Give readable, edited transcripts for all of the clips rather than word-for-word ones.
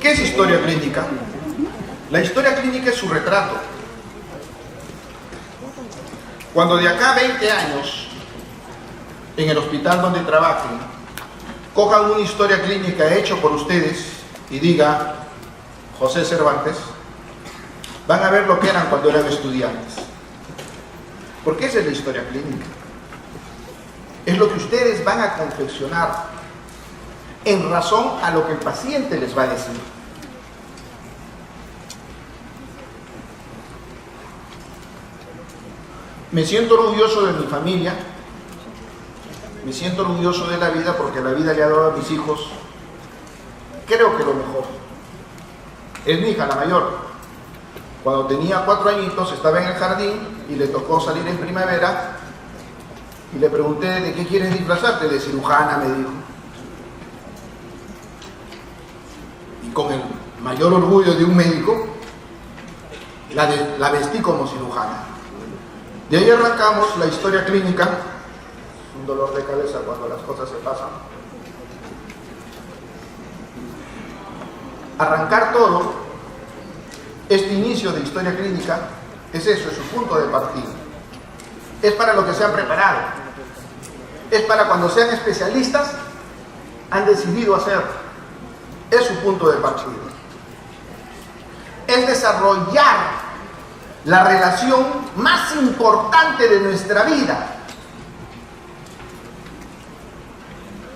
¿Qué es historia clínica? La historia clínica es su retrato. Cuando de acá a 20 años, en el hospital donde trabajen, cojan una historia clínica hecha por ustedes y diga José Cervantes, van a ver lo que eran cuando eran estudiantes. Porque esa es la historia clínica. Es lo que ustedes van a confeccionar en razón a lo que el paciente les va a decir. Me siento orgulloso de mi familia, me siento orgulloso de la vida porque la vida le ha dado a mis hijos, creo que lo mejor. Es mi hija, la mayor. Cuando tenía 4 añitos estaba en el jardín y le tocó salir en primavera y le pregunté, ¿de qué quieres disfrazarte? De cirujana, me dijo. Y con el mayor orgullo de un médico, la vestí como cirujana. De ahí arrancamos la historia clínica, un dolor de cabeza cuando las cosas se pasan. Arrancar todo, este inicio de historia clínica, es eso, es su punto de partida. Es para lo que se han preparado. Es para cuando sean especialistas, han decidido hacer. Es su punto de partida. Es desarrollar la relación más importante de nuestra vida.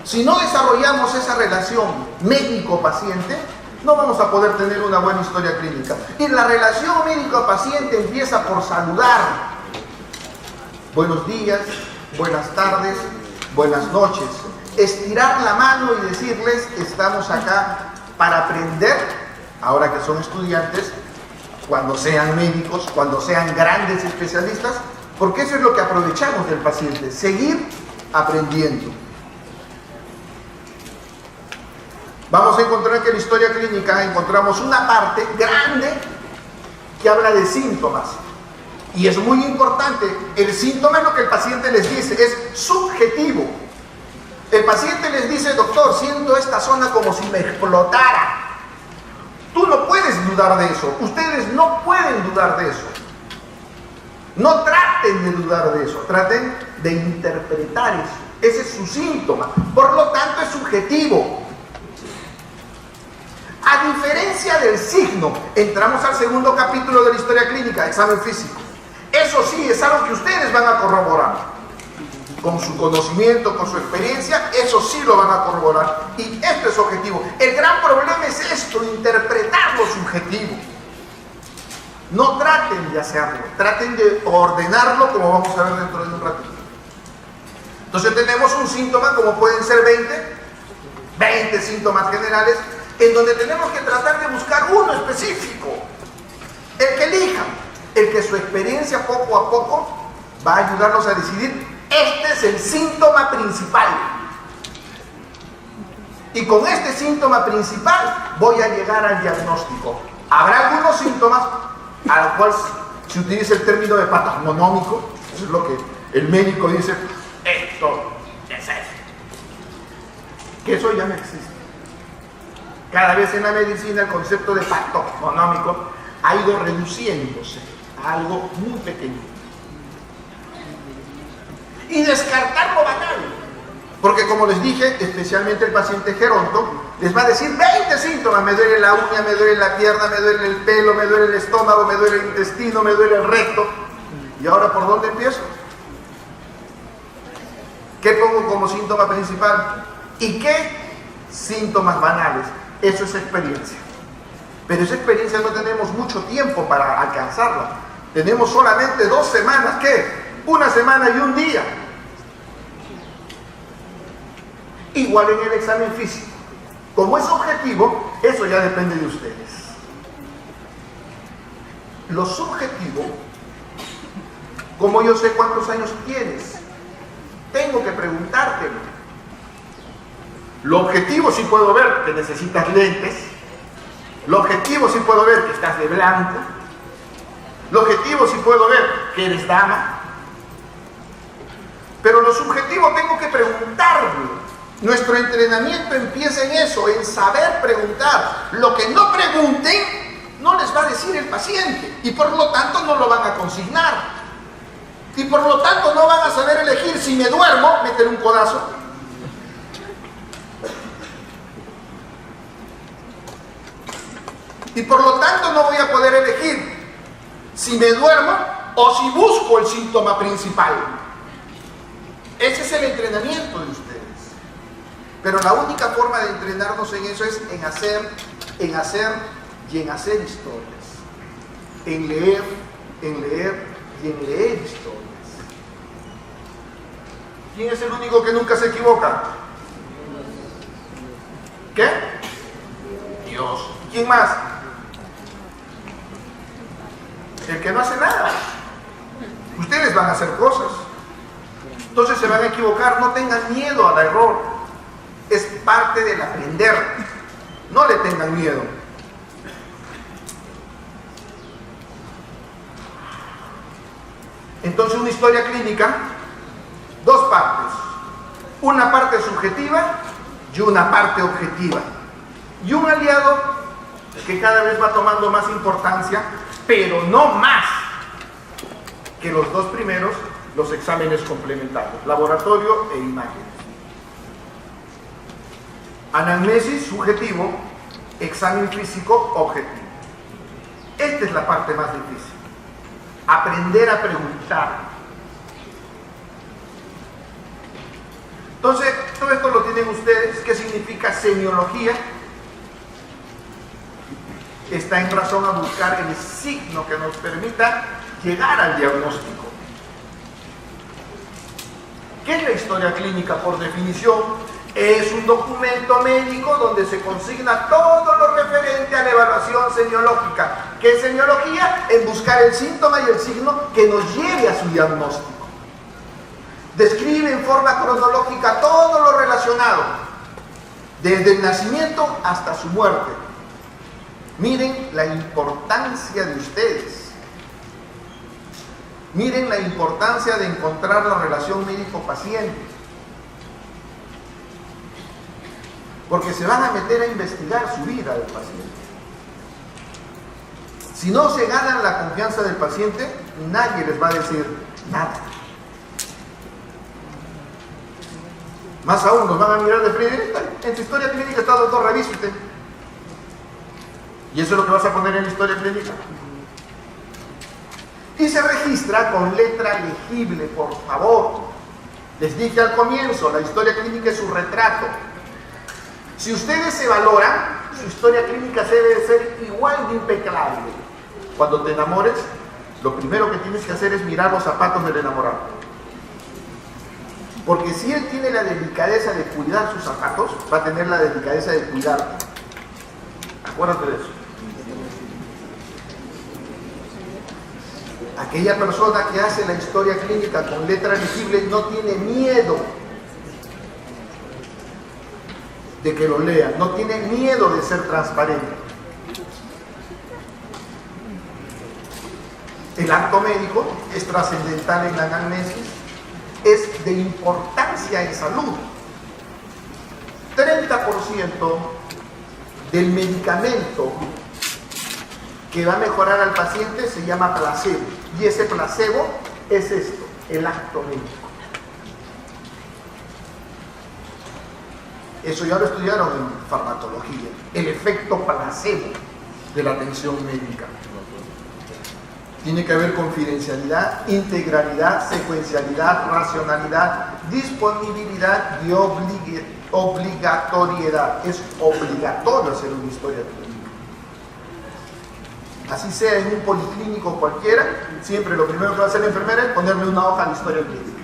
Si no desarrollamos esa relación médico-paciente, no vamos a poder tener una buena historia clínica. Y la relación médico-paciente empieza por saludar. Buenos días, buenas tardes, buenas noches. Estirar la mano y decirles, estamos acá para aprender, ahora que son estudiantes, cuando sean médicos, cuando sean grandes especialistas, porque eso es lo que aprovechamos del paciente, seguir aprendiendo. Vamos a encontrar que en la historia clínica encontramos una parte grande que habla de síntomas. Y es muy importante, el síntoma es lo que el paciente les dice, es subjetivo. El paciente les dice, doctor, siento esta zona como si me explotara. Tú no puedes dudar de eso, ustedes no pueden dudar de eso. No traten de dudar de eso, traten de interpretar eso. Ese es su síntoma, por lo tanto es subjetivo. A diferencia del signo, entramos al segundo capítulo de la historia clínica, examen físico. Eso sí, es algo que ustedes van a corroborar. Con su conocimiento, con su experiencia, eso sí lo van a corroborar. Y esto es objetivo. El gran problema es esto, interpretar lo subjetivo. No traten de hacerlo, traten de ordenarlo como vamos a ver dentro de un ratito. Entonces tenemos un síntoma, como pueden ser 20 síntomas generales, en donde tenemos que tratar de buscar uno específico. El que elijan, el que su experiencia poco a poco va a ayudarnos a decidir. Este es el síntoma principal. Y con este síntoma principal voy a llegar al diagnóstico. Habrá algunos síntomas a los cuales se utiliza el término de patognomónico. Eso es lo que el médico dice, esto es eso. Que eso ya no existe. Cada vez en la medicina el concepto de patognomónico ha ido reduciéndose a algo muy pequeño. Y descartar lo banal, porque como les dije, especialmente el paciente geronto les va a decir 20 síntomas: me duele la uña, me duele la pierna, me duele el pelo, me duele el estómago, me duele el intestino, me duele el recto. ¿Y ahora por dónde empiezo? ¿Qué pongo como síntoma principal? ¿Y qué síntomas banales? Eso es experiencia, pero esa experiencia no tenemos mucho tiempo para alcanzarla. Tenemos solamente 2 semanas, ¿qué? 1 semana y 1 día. Igual en el examen físico. Como es objetivo, eso ya depende de ustedes. Lo subjetivo, como yo sé cuántos años tienes, tengo que preguntártelo. Lo objetivo sí puedo ver que necesitas lentes. Lo objetivo sí puedo ver que estás de blanco. Lo objetivo sí puedo ver que eres dama. Pero lo subjetivo tengo que preguntarlo. Nuestro entrenamiento empieza en eso, en saber preguntar. Lo que no pregunten, no les va a decir el paciente, y por lo tanto no lo van a consignar. Y por lo tanto no van a saber elegir. Si me duermo, meter un codazo. Y por lo tanto no voy a poder elegir si me duermo o si busco el síntoma principal. Ese es el entrenamiento de ustedes. Pero la única forma de entrenarnos en eso es en hacer y en hacer historias. En leer y en leer historias. ¿Quién es el único que nunca se equivoca? ¿Qué? Dios. ¿Quién más? El que no hace nada. Ustedes van a hacer cosas. Entonces se van a equivocar. No tengan miedo al error. Es parte del aprender. No le tengan miedo. Entonces una historia clínica, dos partes. Una parte subjetiva y una parte objetiva. Y un aliado que cada vez va tomando más importancia, pero no más que los dos primeros, los exámenes complementarios, laboratorio e imágenes. Anamnesis subjetivo, examen físico objetivo. Esta es la parte más difícil. Aprender a preguntar. Entonces, todo esto lo tienen ustedes. ¿Qué significa semiología? Está en razón a buscar el signo que nos permita llegar al diagnóstico. ¿Qué es la historia clínica? Por definición, es un documento médico donde se consigna todo lo referente a la evaluación semiológica. ¿Qué es semiología? En buscar el síntoma y el signo que nos lleve a su diagnóstico. Describe en forma cronológica todo lo relacionado, desde el nacimiento hasta su muerte. Miren la importancia de ustedes. Miren la importancia de encontrar la relación médico-paciente. Porque se van a meter a investigar su vida del paciente. Si no se ganan la confianza del paciente, nadie les va a decir nada. Más aún, nos van a mirar de frente. En tu historia clínica está, doctor, revísate. Y eso es lo que vas a poner en la historia clínica. Y se registra con letra legible, por favor. Les dije al comienzo, la historia clínica es su retrato. Si ustedes se valoran, su historia clínica debe ser igual de impecable. Cuando te enamores, lo primero que tienes que hacer es mirar los zapatos del enamorado. Porque si él tiene la delicadeza de cuidar sus zapatos, va a tener la delicadeza de cuidarte. Acuérdate de eso. Aquella persona que hace la historia clínica con letra legible no tiene miedo de que lo lean, no tiene miedo de ser transparente. El acto médico es trascendental en la anamnesis, es de importancia en salud. 30% del medicamento que va a mejorar al paciente se llama placebo, y ese placebo es esto, el acto médico. Eso ya lo estudiaron en farmacología, el efecto placebo de la atención médica. Tiene que ver confidencialidad, integralidad, secuencialidad, racionalidad, disponibilidad y obligatoriedad. Es obligatorio hacer una historia clínica. Así sea en un policlínico cualquiera, siempre lo primero que va a hacer la enfermera es ponerle una hoja de historia clínica.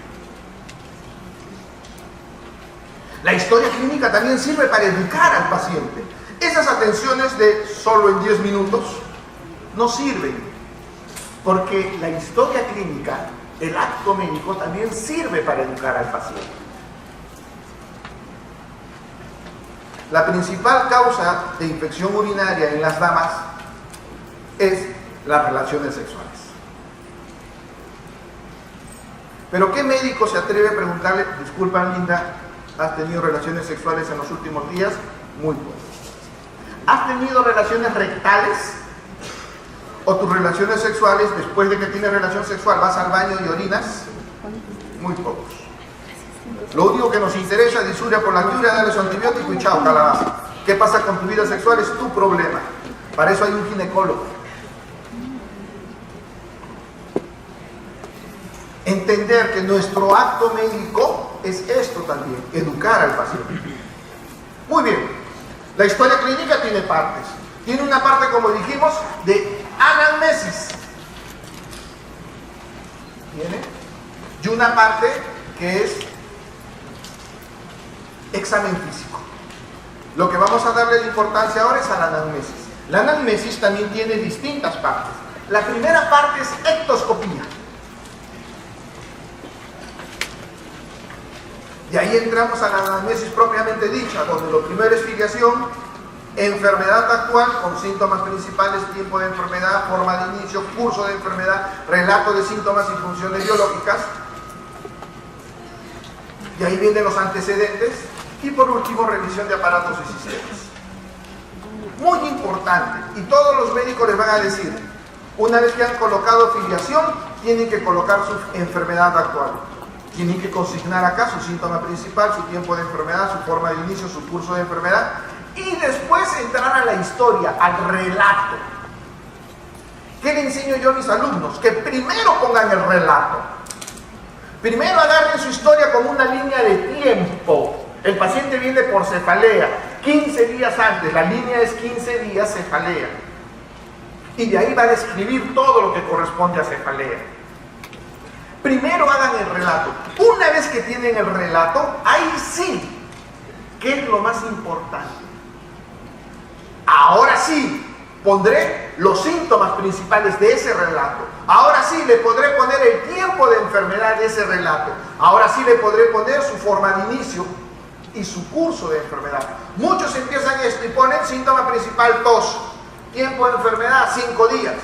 La historia clínica también sirve para educar al paciente. Esas atenciones de solo en 10 minutos no sirven, porque la historia clínica, el acto médico, también sirve para educar al paciente. La principal causa de infección urinaria en las damas es las relaciones sexuales. Pero ¿qué médico se atreve a preguntarle, disculpa Linda, ¿Has tenido relaciones sexuales en los últimos días? Muy pocos. ¿Has tenido relaciones rectales? ¿O tus relaciones sexuales, después de que tienes relación sexual, vas al baño y orinas? Muy pocos. Lo único que nos interesa, disuria por la lluvia, dale su antibiótico y chao, calabaza. ¿Qué pasa con tu vida sexual? Es tu problema. Para eso hay un ginecólogo. Entender que nuestro acto médico es esto también, educar al paciente. Muy bien, la historia clínica tiene partes. Tiene una parte, como dijimos, de anamnesis. ¿Tiene? Y una parte que es examen físico. Lo que vamos a darle importancia ahora es a la anamnesis. La anamnesis también tiene distintas partes. La primera parte es ectoscopía. Y ahí entramos a la anamnesis propiamente dicha, donde lo primero es filiación, enfermedad actual con síntomas principales, tiempo de enfermedad, forma de inicio, curso de enfermedad, relato de síntomas y funciones biológicas. Y ahí vienen los antecedentes. Y por último, revisión de aparatos y sistemas. Muy importante, y todos los médicos les van a decir, una vez que han colocado filiación, tienen que colocar su enfermedad actual. Tienen que consignar acá su síntoma principal, su tiempo de enfermedad, su forma de inicio, su curso de enfermedad, y después entrar a la historia, al relato. ¿Qué le enseño yo a mis alumnos? Que primero pongan el relato. Primero agarren su historia como una línea de tiempo. El paciente viene por cefalea, 15 días antes, la línea es 15 días cefalea. Y de ahí va a describir todo lo que corresponde a cefalea. Primero hagan el relato. Una vez que tienen el relato, ahí sí, ¿qué es lo más importante? Ahora sí, pondré los síntomas principales de ese relato. Ahora sí, le podré poner el tiempo de enfermedad de ese relato. Ahora sí, le podré poner su forma de inicio y su curso de enfermedad. Muchos empiezan esto y ponen síntoma principal tos, tiempo de enfermedad 5 días,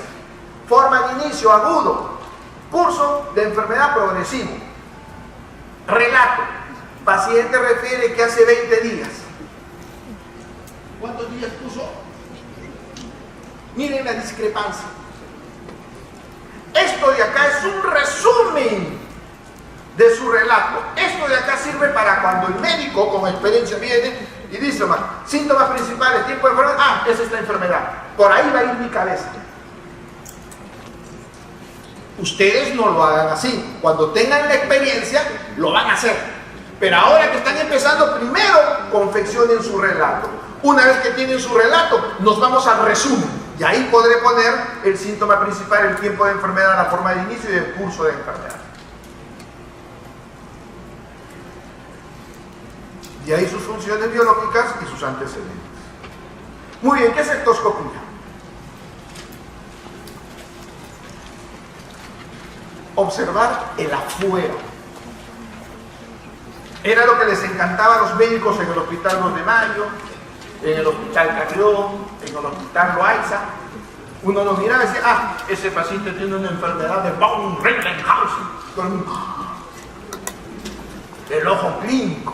forma de inicio agudo, curso de enfermedad progresivo, relato, paciente refiere que hace 20 días. ¿Cuántos días puso? Miren la discrepancia. Esto de acá es un resumen de su relato. Esto de acá sirve para cuando el médico con experiencia viene y dice, síntomas principales, tiempo de enfermedad, esa es la enfermedad. Por ahí va a ir mi cabeza. Ustedes no lo hagan así. Cuando tengan la experiencia, lo van a hacer. Pero ahora que están empezando, primero confeccionen su relato. Una vez que tienen su relato, nos vamos al resumen. Y ahí podré poner el síntoma principal, el tiempo de enfermedad, la forma de inicio y el curso de enfermedad. Y ahí sus funciones biológicas y sus antecedentes. Muy bien, ¿qué es ectoscopía? Observar el afuera. Era lo que les encantaba a los médicos en el Hospital 2 de Mayo, en el Hospital Carrión, en el Hospital Loaiza. Uno lo miraba y decía, ese paciente tiene una enfermedad de von Recklinghausen, el ojo clínico.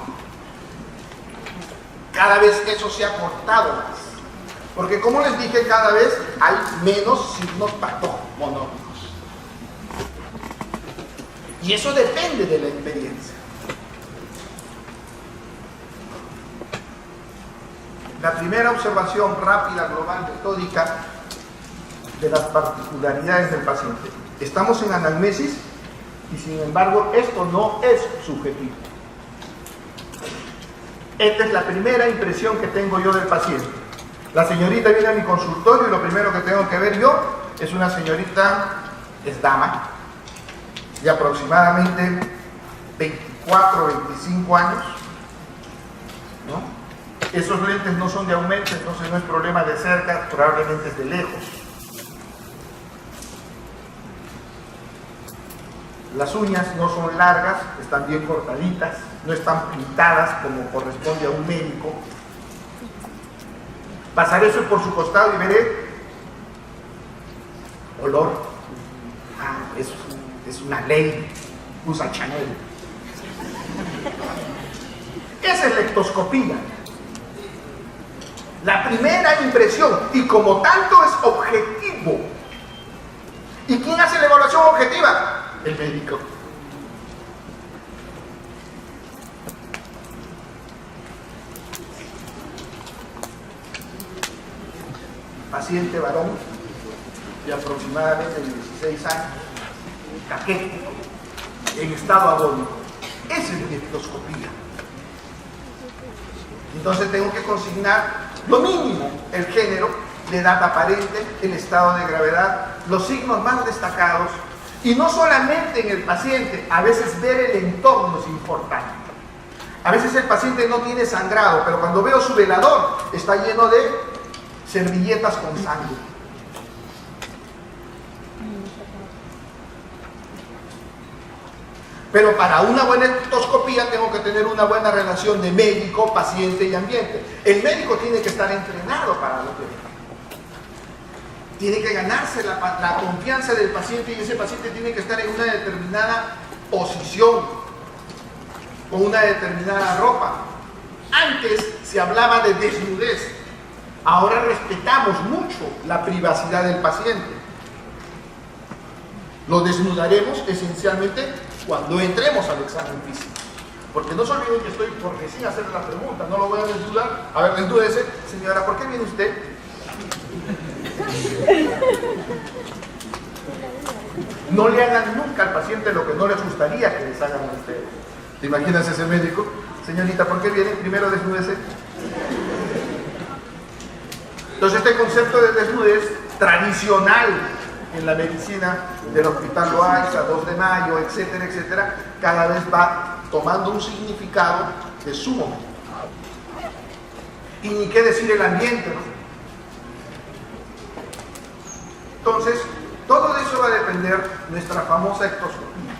Cada vez eso se ha cortado más. Porque como les dije, cada vez hay menos signos patognomónicos. Y eso depende de la experiencia. La primera observación rápida, global, metódica de las particularidades del paciente. Estamos en anamnesis y sin embargo esto no es subjetivo. Esta es la primera impresión que tengo yo del paciente. La señorita viene a mi consultorio y lo primero que tengo que ver yo es una señorita, es dama, de aproximadamente 24 o 25 años, ¿no? Esos lentes no son de aumento, entonces no es problema de cerca, probablemente es de lejos. Las uñas no son largas, están bien cortaditas, no están pintadas como corresponde a un médico. Pasaré eso por su costado y veré olor. Es una ley, usa Chanel. Esa es la ectoscopía. La primera impresión, y como tanto es objetivo. ¿Y quién hace la evaluación objetiva? El médico. Paciente varón de aproximadamente 16 años, caquético, en estado agónico. Esa es la ectoscopía. Entonces tengo que consignar lo mínimo: el género, la edad aparente, el estado de gravedad, los signos más destacados, y no solamente en el paciente, a veces ver el entorno es importante. A veces el paciente no tiene sangrado, pero cuando veo su velador está lleno de servilletas con sangre. Pero para una buena ectoscopía tengo que tener una buena relación de médico, paciente y ambiente. El médico tiene que estar entrenado para lo que ve. Tiene que ganarse la confianza del paciente, y ese paciente tiene que estar en una determinada posición, con una determinada ropa. Antes se hablaba de desnudez. Ahora respetamos mucho la privacidad del paciente. Lo desnudaremos esencialmente cuando entremos al examen físico. Porque no se olviden que estoy por recién hacer la pregunta, no lo voy a desnudar. A ver, desnúdese. Señora, ¿por qué viene usted? No le hagan nunca al paciente lo que no les gustaría que les hagan a ustedes. ¿Te imaginas ese médico? Señorita, ¿por qué viene? Primero desnúdese. Entonces este concepto de desnudez tradicional en la medicina del Hospital Loaiza, 2 de Mayo, etcétera, etcétera, cada vez va tomando un significado de su momento. Y ni qué decir el ambiente, ¿no? Entonces, todo de eso va a depender de nuestra famosa ectoscopía.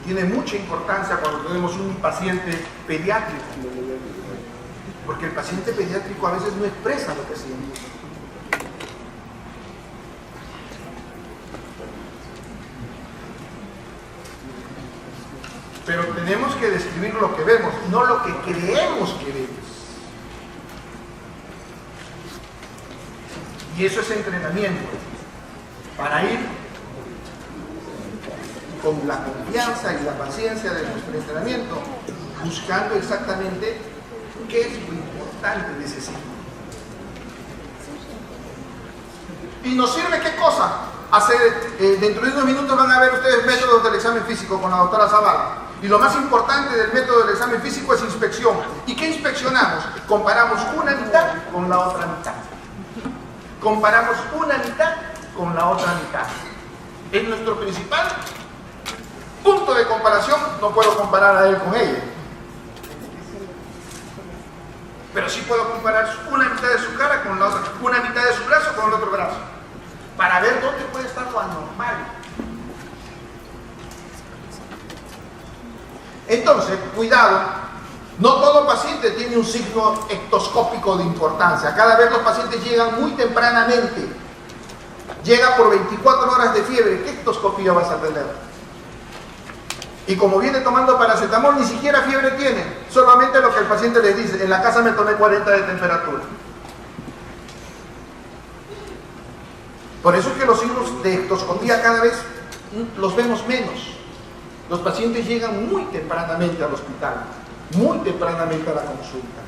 Tiene mucha importancia cuando tenemos un paciente pediátrico, porque el paciente pediátrico a veces no expresa lo que siente. Pero tenemos que describir lo que vemos, no lo que creemos que vemos. Y eso es entrenamiento, para ir con la confianza y la paciencia de nuestro entrenamiento, buscando exactamente qué es lo importante de ese signo. ¿Y nos sirve qué cosa? Dentro de unos minutos van a ver ustedes métodos del examen físico con la doctora Zavala. Y lo más importante del método del examen físico es inspección. ¿Y qué inspeccionamos? Comparamos una mitad con la otra mitad. Comparamos una mitad con la otra mitad. Es nuestro principal punto de comparación. No puedo comparar a él con ella, pero sí puedo comparar una mitad de su cara con la otra, una mitad de su brazo con el otro brazo, para ver dónde puede estar lo anormal. Entonces, cuidado, no todo paciente tiene un signo ectoscópico de importancia. Cada vez los pacientes llegan muy tempranamente. Llega por 24 horas de fiebre. ¿Qué ectoscopía vas a tener? Y como viene tomando paracetamol, ni siquiera fiebre tiene. Solamente lo que el paciente les dice: en la casa me tomé 40 de temperatura. Por eso es que los signos de ectoscopía cada vez los vemos menos. Los pacientes llegan muy tempranamente al hospital, muy tempranamente a la consulta.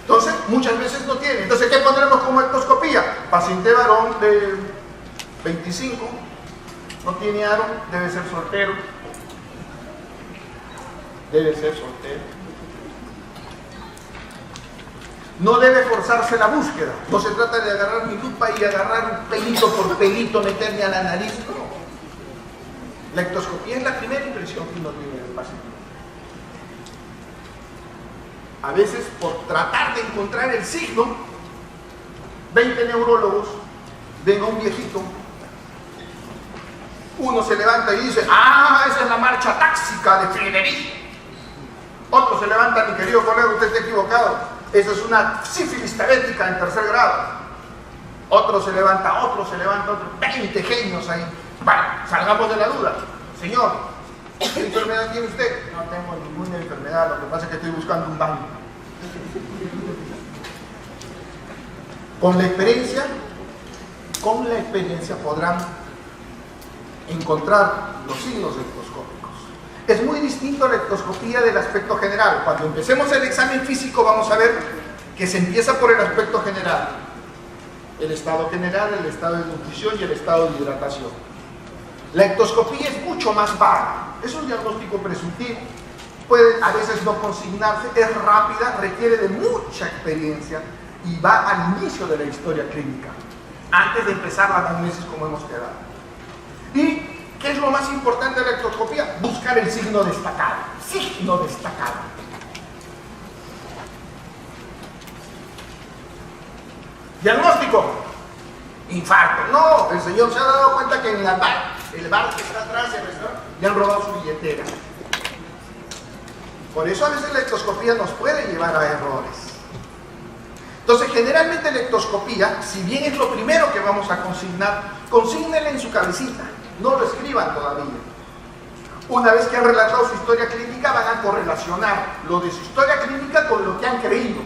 Entonces, muchas veces no tienen. Entonces, ¿qué pondremos como ectoscopía? Paciente varón de 25, no tiene aro, debe ser soltero. Debe ser soltero. No debe forzarse la búsqueda. No se trata de agarrar mi lupa y agarrar un pelito por pelito, meterme a la nariz. No. La ectoscopía es la primera impresión que uno tiene del paciente. A veces, por tratar de encontrar el signo, 20 neurólogos ven a un viejito. Uno se levanta y dice: ¡ah, esa es la marcha táxica de Frederic! Otro se levanta: mi querido colega, usted está equivocado. Esa es una sífilis tarética en 3er grado. Otro se levanta, otro. 20 genios ahí. Bueno, salgamos de la duda. Señor, ¿qué enfermedad tiene usted? No tengo ninguna enfermedad, lo que pasa es que estoy buscando un baño. Con la experiencia podrán encontrar los signos ectoscópicos. Es muy distinto la ectoscopía del aspecto general. Cuando empecemos el examen físico vamos a ver que se empieza por el aspecto general. El estado general, el estado de nutrición y el estado de hidratación. La ectoscopía es mucho más vaga. Es un diagnóstico presuntivo. Puede a veces no consignarse, es rápida, requiere de mucha experiencia y va al inicio de la historia clínica, antes de empezar la anamnesis como hemos quedado. ¿Y qué es lo más importante de la ectoscopía? Buscar el signo destacado. Signo destacado. Diagnóstico. Infarto. No, el señor se ha dado cuenta que en el bar que está atrás del restaurante le han robado su billetera. Por eso a veces la ectoscopía nos puede llevar a errores. Entonces, generalmente la ectoscopía, si bien es lo primero que vamos a consignar, consígnenla en su cabecita, no lo escriban todavía. Una vez que han relatado su historia clínica, van a correlacionar lo de su historia clínica con lo que han creído.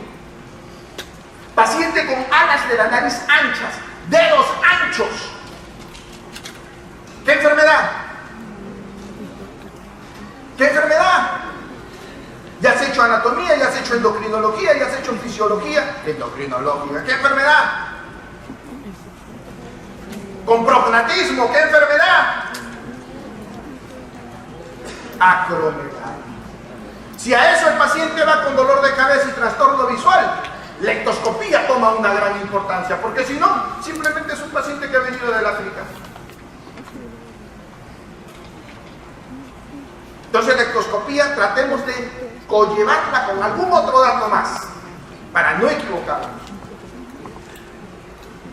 Paciente con alas de la nariz anchas, dedos anchos. ¿Qué enfermedad? ¿Qué enfermedad? Ya has hecho anatomía, ya has hecho endocrinología, ya has hecho fisiología, endocrinológica. ¿Qué enfermedad? Con prognatismo, ¿qué enfermedad? Acromegalia. Si a eso el paciente va con dolor de cabeza y trastorno visual, la ectoscopía toma una gran importancia, porque si no, simplemente es un paciente que ha venido del África. Entonces la ectoscopía tratemos de conllevarla con algún otro dato más, para no equivocarnos.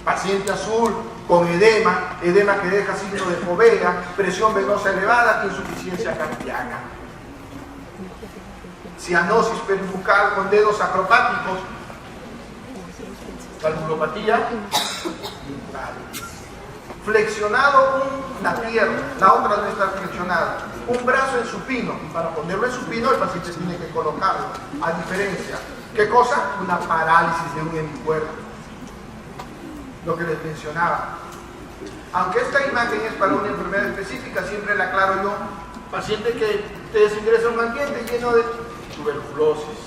Paciente azul con edema que deja signo de fovea, presión venosa elevada, insuficiencia cardíaca. Cianosis peribucal con dedos acrobáticos, valvulopatía, flexionado una pierna, la otra no está flexionada, un brazo en supino, y para ponerlo en supino el paciente tiene que colocarlo, a diferencia, ¿qué cosa? Una parálisis de un hemicuerpo, lo que les mencionaba. Aunque esta imagen es para una enfermedad específica, siempre la aclaro yo, paciente que ustedes ingresan a un ambiente lleno de tuberculosis,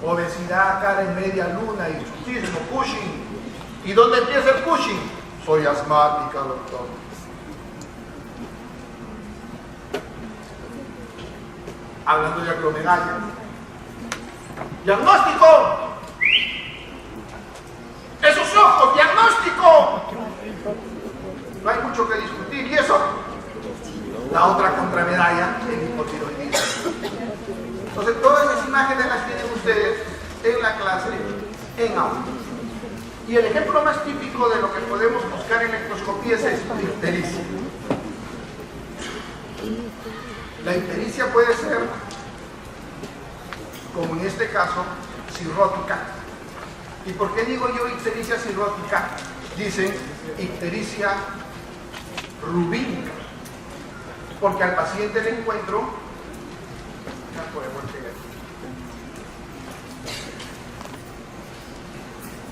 obesidad, cara en media luna, hirsutismo, Cushing. ¿Y dónde empieza el Cushing? Soy asmática, doctor. Hablando de acromegalia. Diagnóstico. Esos ojos, diagnóstico. No hay mucho que discutir. ¿Y eso? La otra contramedalla, el hipotiroidismo. Entonces, todas esas imágenes las tienen ustedes en la clase, en aula. Y el ejemplo más típico de lo que podemos buscar en la ectoscopía es esto, la ictericia. La ictericia puede ser, como en este caso, cirrótica. ¿Y por qué digo yo ictericia cirrótica? Dicen ictericia rubínica. Porque al paciente le encuentro, ya podemos llegar.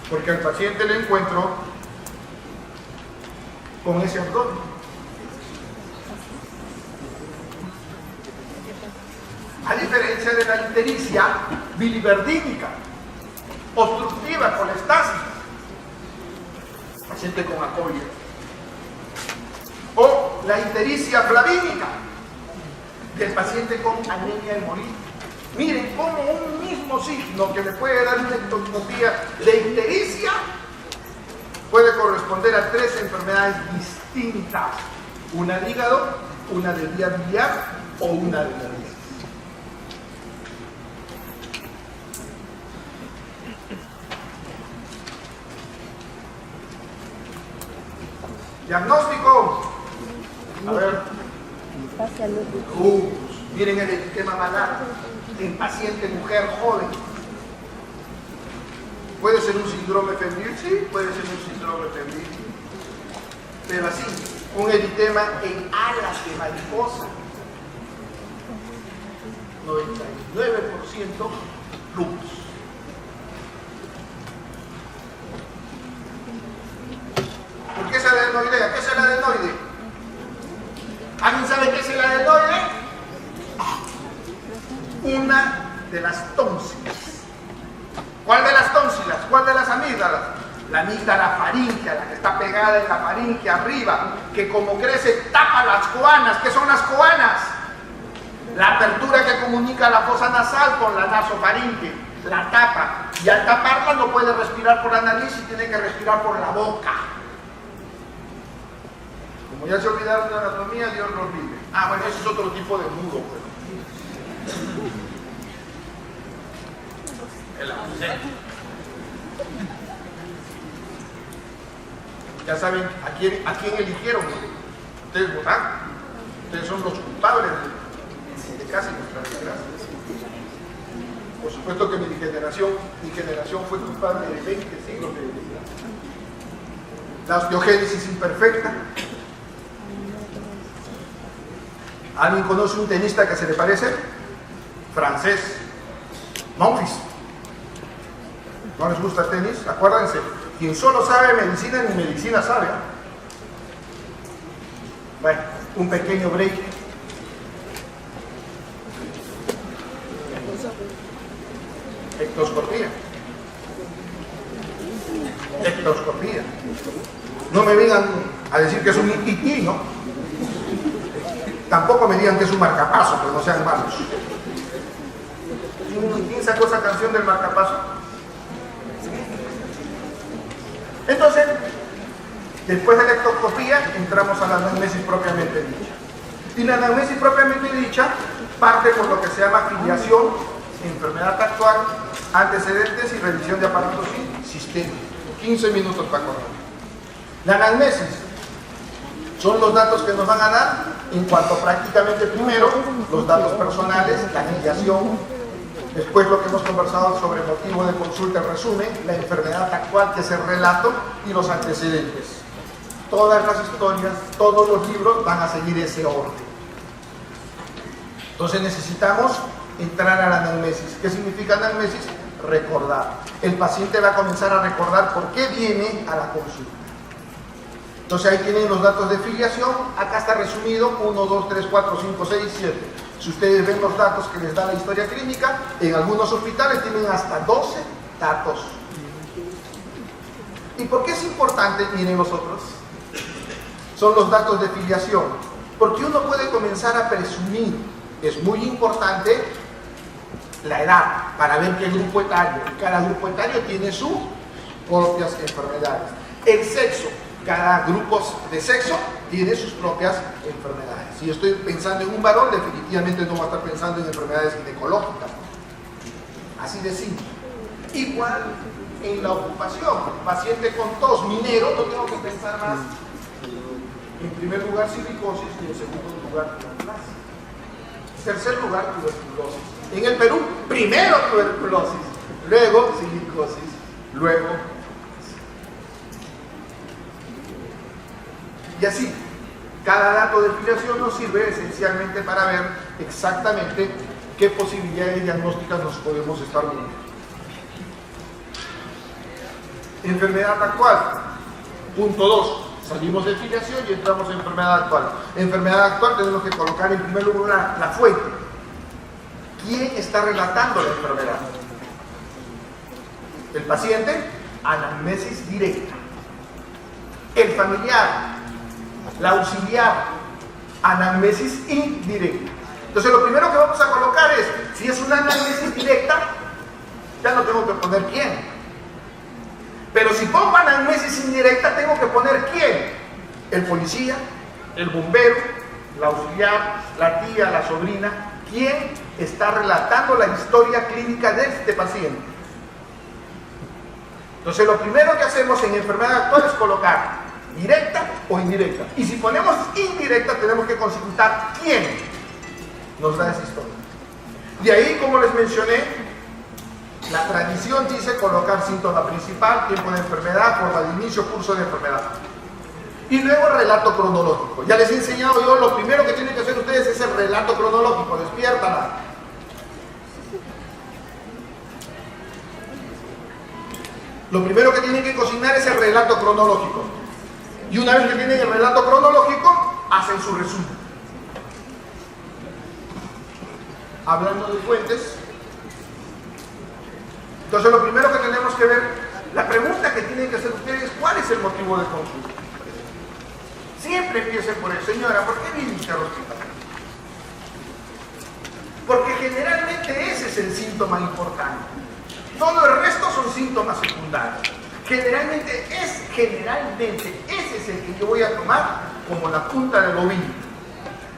Porque al paciente le encuentro con ese abdomen. A diferencia de la ictericia biliverdínica, obstructiva, colestásica, paciente con acolia. O la ictericia flavínica, del paciente con anemia hemolítica. Miren cómo un mismo signo que le puede dar una ectoscopía de ictericia puede corresponder a tres enfermedades distintas. Una del hígado, una de vía biliar o una de la diabetes. Diagnóstico. A ver. Miren el esquema malar en paciente mujer joven. ¿Puede ser un síndrome febril? Sí, puede ser un síndrome febril. pero así, un eritema en alas de mariposa. 99% lupus. ¿Por qué es el adenoidea? ¿Qué es el adenoide? ¿Alguien sabe qué es el adenoide? Una de las tónsilas. ¿Cuál de las tónsilas? ¿Cuál de las amígdalas? La amígdala faríngea, la que está pegada en la faringe arriba, que como crece tapa las coanas. ¿Qué son las coanas? La apertura que comunica la fosa nasal con la nasofaringe, la tapa. Y al taparla no puede respirar por la nariz y tiene que respirar por la boca. Como ya se olvidaron de la anatomía, Dios los libre. Ah, bueno, ese es otro tipo de mudo. El ausente. Ya saben a quién eligieron. Ustedes votaron. Ustedes son los culpables de casi nuestras desgracias. Por supuesto que mi generación fue culpable de 20 siglos de desgracia. La osteogénesis imperfecta. ¿Alguien conoce un tenista que se le parece? Francés. Monfils. ¿No les gusta el tenis? Acuérdense, quien solo sabe medicina, ni medicina sabe. Bueno, un pequeño break. Ectoscopía. Ectoscopía. No me vengan a decir que es un ITT, ¿no? Tampoco me digan que es un marcapaso, pero no sean malos. ¿Quién sacó esa canción del marcapaso? Entonces, después de la ectoscopía, entramos a la anamnesis propiamente dicha. Y la anamnesis propiamente dicha parte por lo que se llama filiación, enfermedad actual, antecedentes y revisión de aparatos sistémicos. 15 minutos para correr. La anamnesis son los datos que nos van a dar en cuanto prácticamente primero los datos personales, la filiación, después lo que hemos conversado sobre el motivo de consulta, el resumen, la enfermedad actual, que es el relato, y los antecedentes. Todas las historias, todos los libros van a seguir ese orden. Entonces necesitamos entrar a la anamnesis. ¿Qué significa anamnesis? Recordar. El paciente va a comenzar a recordar por qué viene a la consulta. Entonces ahí tienen los datos de filiación. Acá está resumido 1, 2, 3, 4, 5, 6, 7. Si ustedes ven los datos que les da la historia clínica, en algunos hospitales tienen hasta 12 datos. ¿Y por qué es importante? Miren los otros. Son los datos de filiación. Porque uno puede comenzar a presumir. Es muy importante la edad para ver qué grupo etario. Cada grupo etario tiene sus propias enfermedades. El sexo. Cada grupo de sexo tiene sus propias enfermedades. Si yo estoy pensando en un varón, definitivamente no voy a estar pensando en enfermedades ginecológicas. Así de simple. Igual en la ocupación. Paciente con tos, minero, no tengo que pensar más. En primer lugar, silicosis, y en segundo lugar, neoplasia. Tercer lugar, tuberculosis. En el Perú, primero tuberculosis, luego silicosis, luego. Y así, cada dato de filiación nos sirve esencialmente para ver exactamente qué posibilidades diagnósticas nos podemos estar viendo. Enfermedad actual. Punto 2. Salimos de filiación y entramos en enfermedad actual. Enfermedad actual tenemos que colocar en primer lugar la fuente. ¿Quién está relatando la enfermedad? El paciente, anamnesis directa. El familiar, la auxiliar, anamnesis indirecta. Entonces lo primero que vamos a colocar es, si es una anamnesis directa, ya no tengo que poner quién. Pero si pongo anamnesis indirecta, tengo que poner quién. El policía, el bombero, la auxiliar, la tía, la sobrina. ¿Quién está relatando la historia clínica de este paciente? Entonces lo primero que hacemos en enfermedad actual es colocar directa o indirecta. Y si ponemos indirecta, tenemos que consultar quién nos da esa historia. De ahí, como les mencioné, la tradición dice colocar síntoma principal, tiempo de enfermedad, forma de inicio, curso de enfermedad. Y luego el relato cronológico. Ya les he enseñado yo, lo primero que tienen que hacer ustedes es el relato cronológico. Despiértala. Lo primero que tienen que cocinar es el relato cronológico. Y una vez que tienen el relato cronológico, hacen su resumen. Hablando de fuentes. Entonces lo primero que tenemos que ver, la pregunta que tienen que hacer ustedes, ¿cuál es el motivo de consulta? Siempre empiecen por eso. Señora, ¿por qué viniste al hospital? Porque generalmente ese es el síntoma importante. Todo el resto son síntomas secundarios. Generalmente ese es el que yo voy a tomar como la punta del ovillo,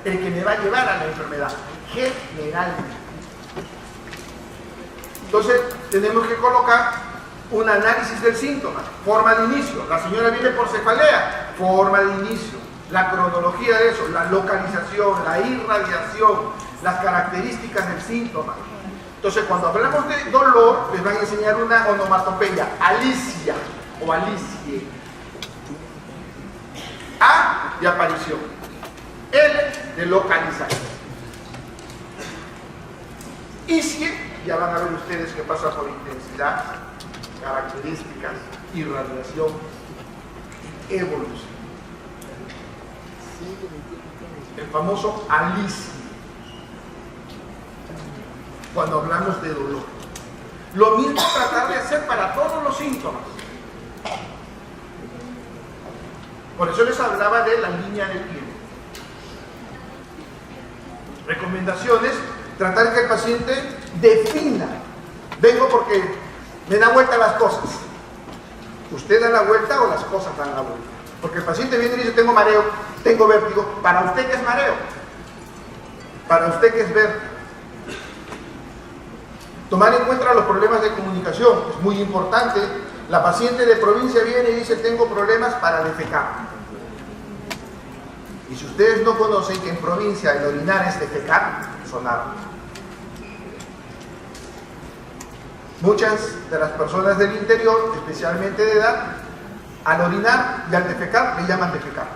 el que me va a llevar a la enfermedad. Generalmente. Entonces tenemos que colocar un análisis del síntoma, forma de inicio. La señora viene por cefalea, forma de inicio, la cronología de eso, la localización, la irradiación, las características del síntoma. Entonces cuando hablamos de dolor, les van a enseñar una onomatopeya, alicia o alicie. A de aparición, L de localización. Icie, ya van a ver ustedes que pasa por intensidad, características, irradiación y evolución. El famoso alicie, cuando hablamos de dolor. Lo mismo tratar de hacer para todos los síntomas. Por eso les hablaba de la línea del tiempo. Recomendaciones, tratar que el paciente defina. Vengo porque me da vuelta las cosas. ¿Usted da la vuelta o las cosas dan la vuelta? Porque el paciente viene y dice, tengo mareo, tengo vértigo. ¿Para usted qué es mareo? ¿Para usted qué es vértigo? Tomar en cuenta los problemas de comunicación es muy importante. La paciente de provincia viene y dice, tengo problemas para defecar. Y si ustedes no conocen que en provincia el orinar es defecar, sonar. Muchas de las personas del interior, especialmente de edad, al orinar y al defecar le llaman defecar.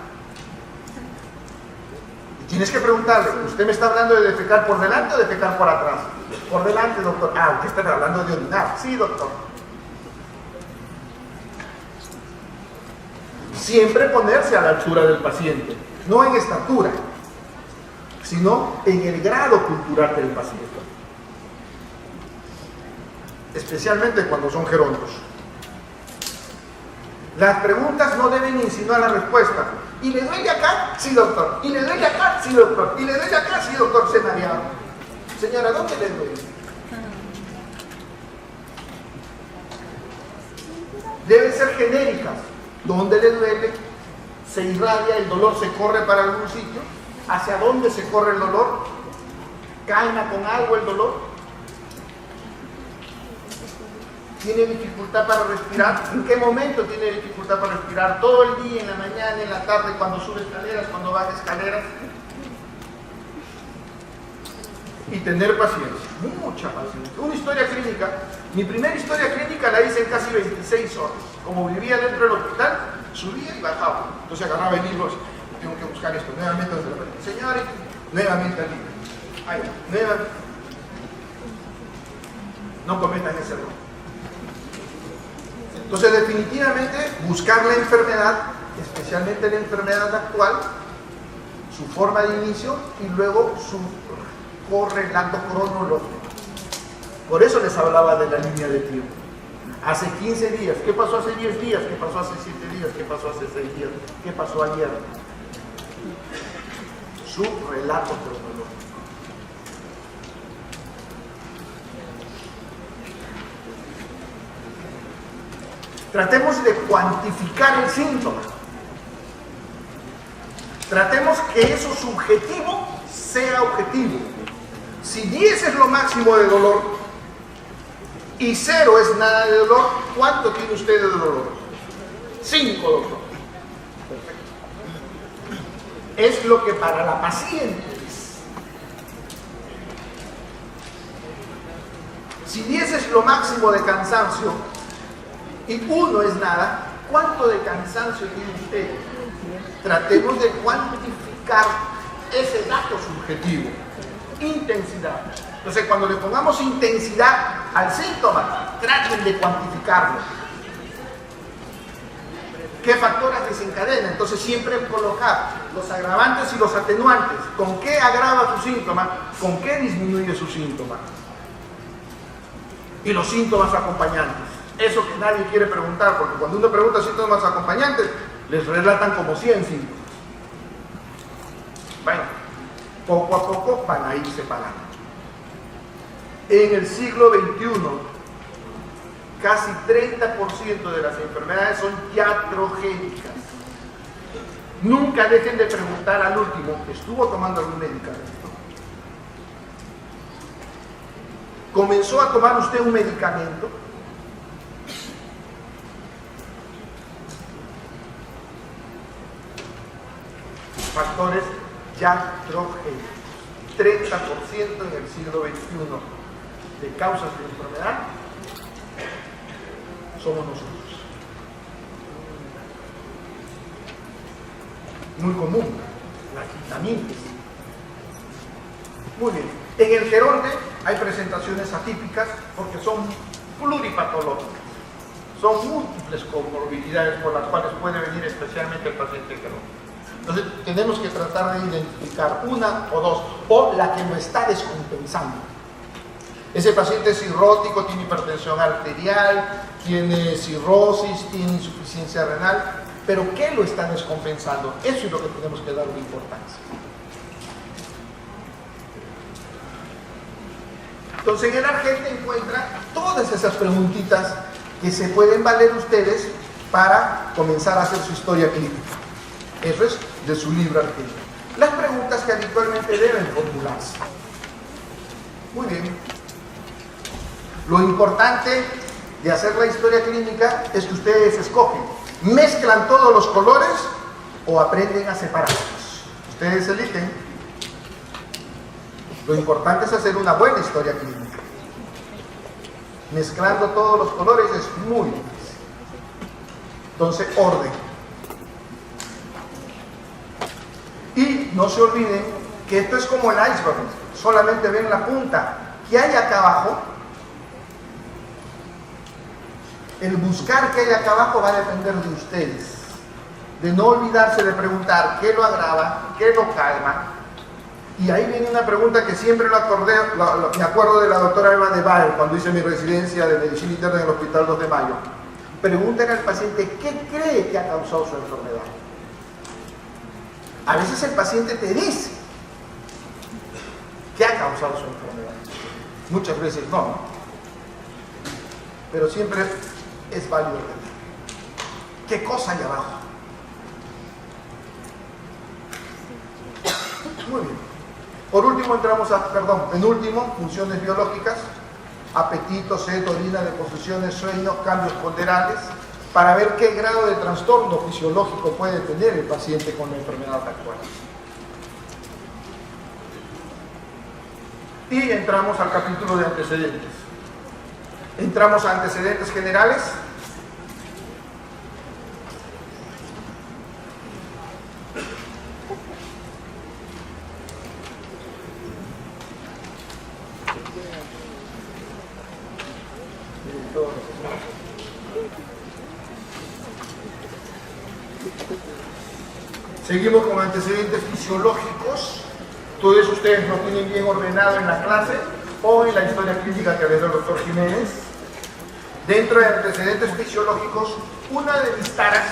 Y tienes que preguntarle, ¿usted me está hablando de defecar por delante o defecar por atrás? Por delante, doctor. Ah, ¿usted está hablando de orinar? Sí, doctor. Siempre ponerse a la altura del paciente, no en estatura, sino en el grado cultural del paciente. Especialmente cuando son gerontos. Las preguntas no deben insinuar la respuesta. ¿Y le duele acá? Sí, doctor. ¿Y le duele acá? Sí, doctor. ¿Y le duele acá? Sí, doctor. Se mareaba. Señora, ¿dónde le duele? Deben ser genéricas. ¿Dónde le duele? Se irradia, el dolor se corre para algún sitio. ¿Hacia dónde se corre el dolor? ¿Calma con algo el dolor? ¿Tiene dificultad para respirar? ¿En qué momento tiene dificultad para respirar? ¿Todo el día, en la mañana, en la tarde, cuando sube escaleras, cuando baja escaleras? Y tener paciencia, mucha paciencia. Una historia clínica, mi primera historia clínica la hice en casi 26 horas. Como vivía dentro del hospital, subía y bajaba. Entonces agarraba el libro, tengo que buscar esto, nuevamente desde la frente. Señores, nuevamente al libro. Ahí, nuevamente. No cometan ese error. Entonces, definitivamente, buscar la enfermedad, especialmente la enfermedad actual, su forma de inicio y luego su correlato cronológico. Por eso les hablaba de la línea de tiempo. Hace 15 días, ¿qué pasó hace 10 días? ¿Qué pasó hace 7 días? ¿Qué pasó hace 6 días? ¿Qué pasó ayer? Su relato cronológico. Tratemos de cuantificar el síntoma. Tratemos que eso subjetivo sea objetivo. Si 10 es lo máximo de dolor y 0 es nada de dolor, ¿cuánto tiene usted de dolor? 5, doctor. Es lo que para la paciente es. Si 10 es lo máximo de cansancio y 1 es nada, ¿cuánto de cansancio tiene usted? tratemos de cuantificar ese dato subjetivo. Intensidad. Entonces, cuando le pongamos intensidad al síntoma, traten de cuantificarlo. ¿Qué factores desencadenan? Entonces, siempre colocar los agravantes y los atenuantes. ¿Con qué agrava su síntoma? ¿Con qué disminuye su síntoma? Y los síntomas acompañantes. Eso que nadie quiere preguntar, porque cuando uno pregunta síntomas acompañantes, les relatan como 100 síntomas. Bueno, poco a poco van a ir separando. En el siglo XXI, casi 30% de las enfermedades son iatrogénicas. Nunca dejen de preguntar al último, ¿estuvo tomando algún medicamento? ¿Comenzó a tomar usted un medicamento? Factores iatrogénicos. 30% en el siglo XXI de causas de enfermedad somos nosotros. Muy común, las vitaminas. Muy bien. En el geronte hay presentaciones atípicas porque son pluripatológicas. Son múltiples comorbilidades por las cuales puede venir especialmente el paciente geronte. Entonces tenemos que tratar de identificar una o dos, o la que lo está descompensando. Ese paciente es cirrótico, tiene hipertensión arterial, tiene cirrosis, tiene insuficiencia renal, pero ¿qué lo está descompensando? Eso es lo que tenemos que darle importancia. Entonces en el ARGENTE encuentran todas esas preguntitas que se pueden valer ustedes para comenzar a hacer su historia clínica. Eso es de su libro ARGENTE. Las preguntas que habitualmente deben formularse. Muy bien. Lo importante de hacer la historia clínica es que ustedes escogen, mezclan todos los colores o aprenden a separarlos. Ustedes eligen. Lo importante es hacer una buena historia clínica. Mezclando todos los colores es muy difícil. Entonces, orden. Y no se olviden que esto es como el iceberg. Solamente ven la punta. ¿Qué hay acá abajo? El buscar qué hay acá abajo va a depender de ustedes. De no olvidarse de preguntar qué lo agrava, qué lo calma. Y ahí viene una pregunta que siempre me acuerdo de la doctora Eva de Baer cuando hice mi residencia de medicina interna en el Hospital 2 de Mayo. Pregúntenle al paciente qué cree que ha causado su enfermedad. A veces el paciente te dice qué ha causado su enfermedad. Muchas veces no. Pero siempre es válido ver qué cosa hay abajo. Muy bien. Por último penúltimo, funciones biológicas, apetito, sed, orina, deposiciones, sueño, cambios ponderales, para ver qué grado de trastorno fisiológico puede tener el paciente con la enfermedad actual. Y entramos al capítulo de antecedentes. Entramos a antecedentes generales. Seguimos con antecedentes fisiológicos. Todo eso ustedes lo tienen bien ordenado en la clase o en la historia clínica que les dio el doctor Jiménez. Dentro de antecedentes fisiológicos, una de mis taras,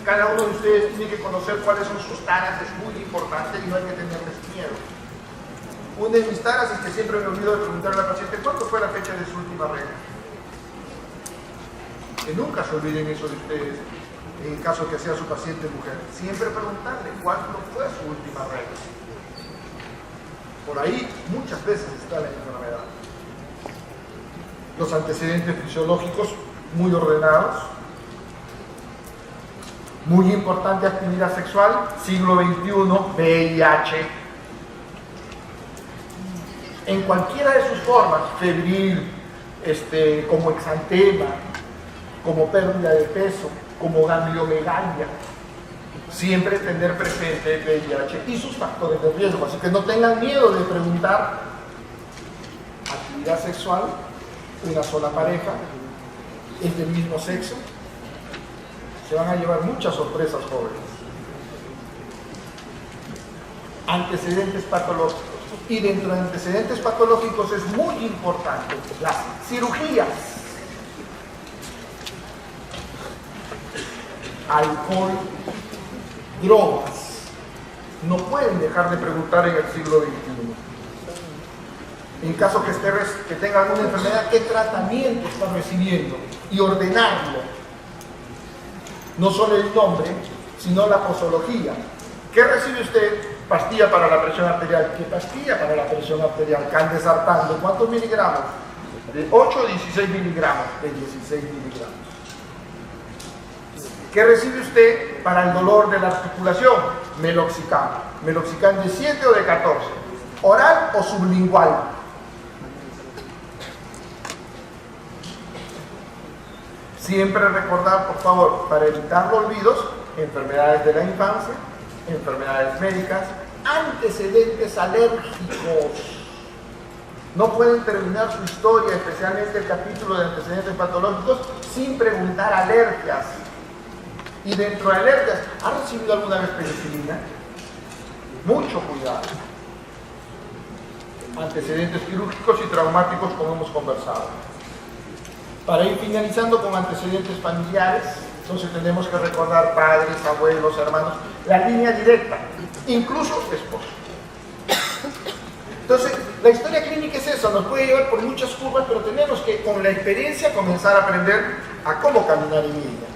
cada uno de ustedes tiene que conocer cuáles son sus taras, es muy importante y no hay que tenerles miedo. Una de mis taras es que siempre me olvido de preguntarle al paciente cuándo fue la fecha de su última regla. Que nunca se olviden eso de ustedes, en caso que sea su paciente mujer. Siempre preguntarle cuándo fue su última regla. Por ahí muchas veces está la enfermedad. Los antecedentes fisiológicos muy ordenados. Muy importante, actividad sexual, siglo XXI, VIH. En cualquiera de sus formas, febril, como exantema, como pérdida de peso, como gangliomegalia. Siempre tener presente el VIH y sus factores de riesgo. Así que no tengan miedo de preguntar: actividad sexual, una sola pareja, es del mismo sexo. Se van a llevar muchas sorpresas, jóvenes. Antecedentes patológicos. Y dentro de antecedentes patológicos es muy importante las cirugías. Alcohol, drogas. No pueden dejar de preguntar en el siglo XXI. En caso que tenga alguna enfermedad, ¿qué tratamiento está recibiendo? Y ordenarlo. No solo el nombre, sino la posología. ¿Qué recibe usted? Pastilla para la presión arterial. ¿Qué pastilla para la presión arterial? Candesartán. ¿De cuántos miligramos? De 8 a 16 miligramos. De 16 miligramos. ¿Qué recibe usted para el dolor de la articulación? Meloxicam. Meloxicam de 7 o de 14. ¿Oral o sublingual? Siempre recordar, por favor, para evitar los olvidos, enfermedades de la infancia, enfermedades médicas, antecedentes alérgicos. No pueden terminar su historia, especialmente el capítulo de antecedentes patológicos, sin preguntar alergias. Y dentro de alergias, ¿ha recibido alguna vez penicilina? Mucho cuidado. Antecedentes quirúrgicos y traumáticos, como hemos conversado. Para ir finalizando con antecedentes familiares, entonces tenemos que recordar padres, abuelos, hermanos, la línea directa, incluso esposos. Entonces, la historia clínica es eso, nos puede llevar por muchas curvas, pero tenemos que, con la experiencia, comenzar a aprender a cómo caminar en ella.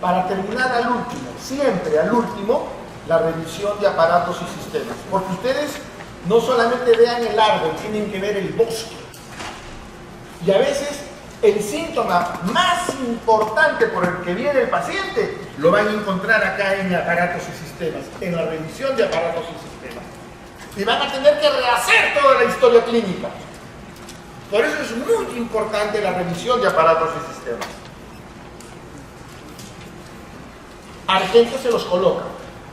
Para terminar al último, siempre al último, la revisión de aparatos y sistemas. Porque ustedes no solamente vean el árbol, tienen que ver el bosque. Y a veces el síntoma más importante por el que viene el paciente lo van a encontrar acá en aparatos y sistemas, en la revisión de aparatos y sistemas. Y van a tener que rehacer toda la historia clínica. Por eso es muy importante la revisión de aparatos y sistemas. A la gente se los coloca: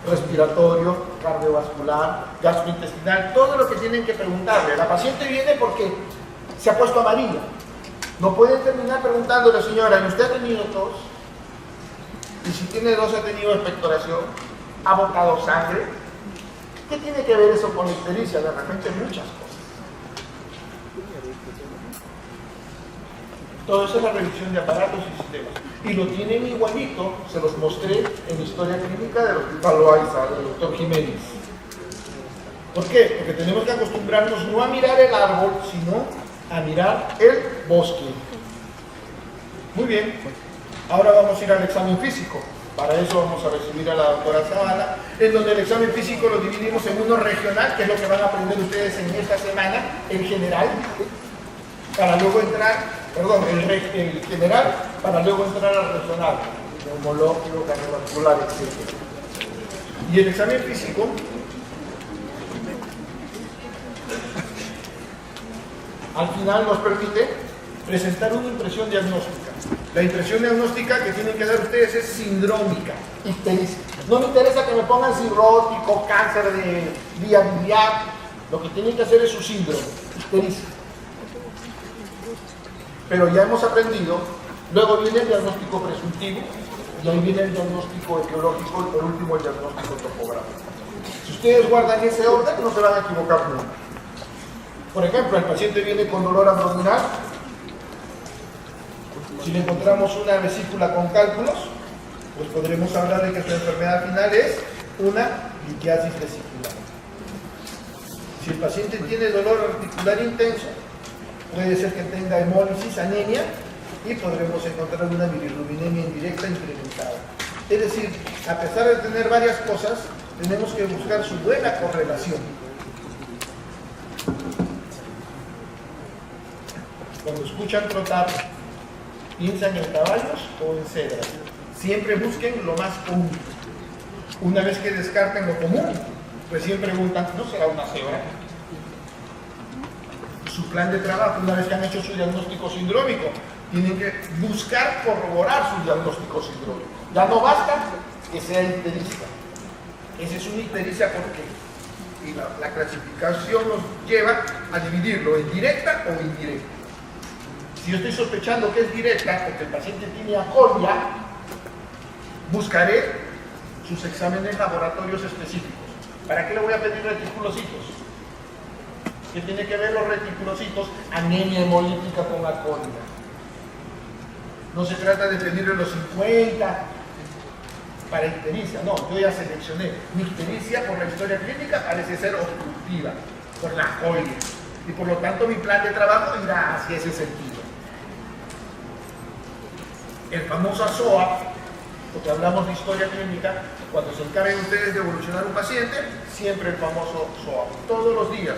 respiratorio, cardiovascular, gastrointestinal, todo lo que tienen que preguntarle. La paciente viene porque se ha puesto amarilla. No pueden terminar preguntándole: señora, ¿y usted ha tenido tos? Y si tiene tos, ¿ha tenido expectoración? ¿Ha botado sangre? ¿Qué tiene que ver eso con la ictericia? De repente muchas cosas. Todo eso es la revisión de aparatos y sistemas. Y lo tienen igualito, se los mostré en historia clínica del Hospital Loaiza, del doctor Jiménez. ¿Por qué? Porque tenemos que acostumbrarnos no a mirar el árbol, sino a mirar el bosque. Muy bien, ahora vamos a ir al examen físico. Para eso vamos a recibir a la doctora Zavala, en donde el examen físico lo dividimos en uno regional, que es lo que van a aprender ustedes en esta semana, el general, para luego entrar, el general, para luego entrar al regional, neumológico, cardiovascular, etc. Y el examen físico al final nos permite presentar una impresión diagnóstica. La impresión diagnóstica que tienen que dar ustedes es sindrómica, ictericia. No me interesa que me pongan cirrótico, cáncer de vía biliar. Lo que tienen que hacer es su síndrome, ictericia. Pero ya hemos aprendido, luego viene el diagnóstico presuntivo, y ahí viene el diagnóstico etiológico y por último el diagnóstico topográfico. Si ustedes guardan ese orden, no se van a equivocar nunca. Por ejemplo, el paciente viene con dolor abdominal. Si le encontramos una vesícula con cálculos, pues podremos hablar de que su enfermedad final es una litiasis vesicular. Si el paciente tiene dolor articular intenso, puede ser que tenga hemólisis, anemia, y podremos encontrar una bilirrubinemia indirecta incrementada. Es decir, a pesar de tener varias cosas, tenemos que buscar su buena correlación. Cuando escuchan trotar, piensan en caballos o en cebras. Siempre busquen lo más común. Una vez que descarten lo común, recién preguntan: ¿no será una cebra? Su plan de trabajo, una vez que han hecho su diagnóstico sindrómico, tienen que buscar corroborar su diagnóstico sindrómico. Ya no basta que sea ictericia. Esa es una ictericia porque la clasificación nos lleva a dividirlo en directa o indirecta. Si yo estoy sospechando que es directa porque el paciente tiene acolia, buscaré sus exámenes laboratorios específicos. ¿Para qué le voy a pedir reticulocitos? ¿Qué tiene que ver los reticulocitos? Anemia hemolítica con acolia. No se trata de pedirle los 50 para ictericia, no, yo ya seleccioné. Mi ictericia por la historia clínica parece ser obstructiva, por la acolia. Y por lo tanto mi plan de trabajo irá hacia ese sentido. El famoso SOA, porque hablamos de historia clínica, cuando se encarguen ustedes de evolucionar un paciente, siempre el famoso SOA. Todos los días,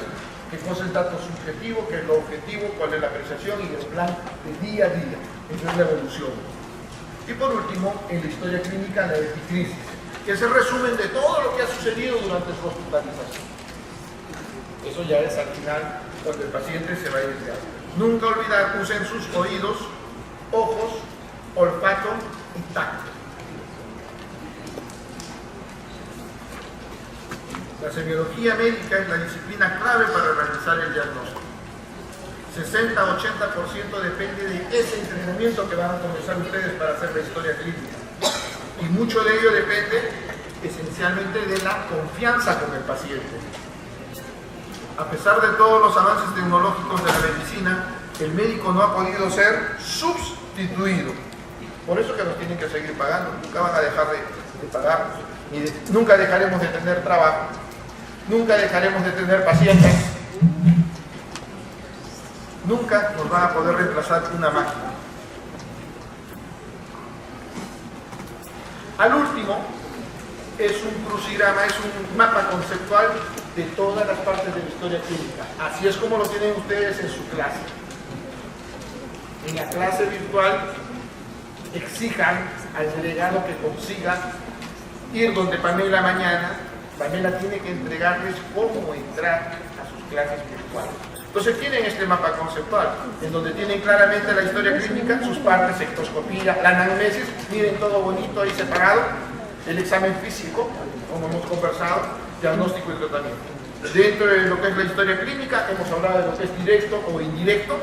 qué cosa es dato subjetivo, qué es lo objetivo, cuál es la apreciación y el plan de día a día. Esa es la evolución. Y por último, en la historia clínica, la epicrisis, que es el resumen de todo lo que ha sucedido durante su hospitalización. Eso ya es al final, cuando el paciente se va a ir de alta. Nunca olvidar, usen sus oídos, ojos, olfato y tacto. La semiología médica es la disciplina clave para realizar el diagnóstico. 60-80% depende de ese entrenamiento que van a comenzar ustedes para hacer la historia clínica. Y mucho de ello depende esencialmente de la confianza con el paciente. A pesar de todos los avances tecnológicos de la medicina, el médico no ha podido ser sustituido. Por eso que nos tienen que seguir pagando. Nunca van a dejar de pagar. Nunca dejaremos de tener trabajo. Nunca dejaremos de tener pacientes. Nunca nos van a poder reemplazar una máquina. Al último, es un crucigrama, es un mapa conceptual de todas las partes de la historia clínica. Así es como lo tienen ustedes en su clase. En la clase virtual, exijan al delegado que consiga ir donde Pamela mañana. Pamela tiene que entregarles cómo entrar a sus clases virtuales. Entonces tienen este mapa conceptual, en donde tienen claramente la historia clínica, sus partes, sectoscopía, la anamnesis, miren todo bonito ahí separado, el examen físico, como hemos conversado, diagnóstico y tratamiento. Dentro de lo que es la historia clínica, hemos hablado de lo que es directo o indirecto,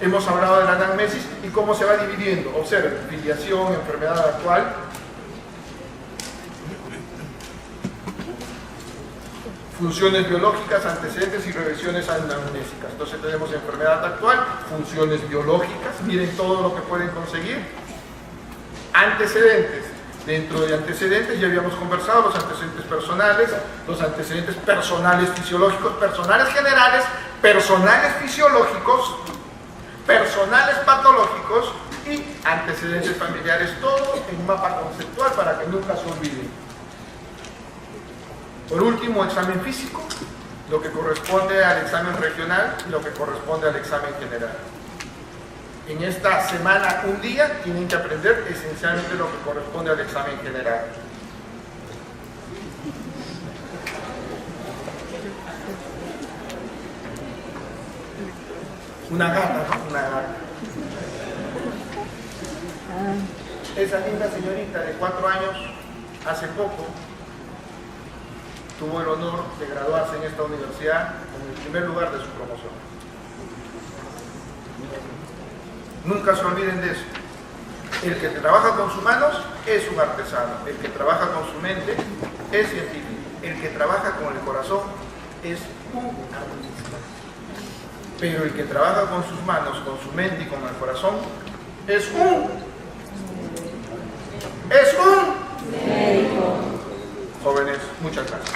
hemos hablado de la anamnesis y cómo se va dividiendo. Observen, filiación, enfermedad actual, funciones biológicas, antecedentes y revisiones anamnésicas. Entonces tenemos enfermedad actual, funciones biológicas, miren todo lo que pueden conseguir. Antecedentes. Dentro de antecedentes ya habíamos conversado los antecedentes personales fisiológicos, personales generales, personales fisiológicos, personales patológicos y antecedentes familiares, todo en un mapa conceptual para que nunca se olviden. Por último, examen físico, lo que corresponde al examen regional y lo que corresponde al examen general. En esta semana, un día, tienen que aprender esencialmente lo que corresponde al examen general. Una gata, ¿no? Una gata. Esa linda señorita de 4 años, hace poco, tuvo el honor de graduarse en esta universidad en el primer lugar de su promoción. Nunca se olviden de eso. El que trabaja con sus manos es un artesano. El que trabaja con su mente es científico. El que trabaja con el corazón es un artista. Pero el que trabaja con sus manos, con su mente y con el corazón es un médico. Jóvenes, muchas gracias.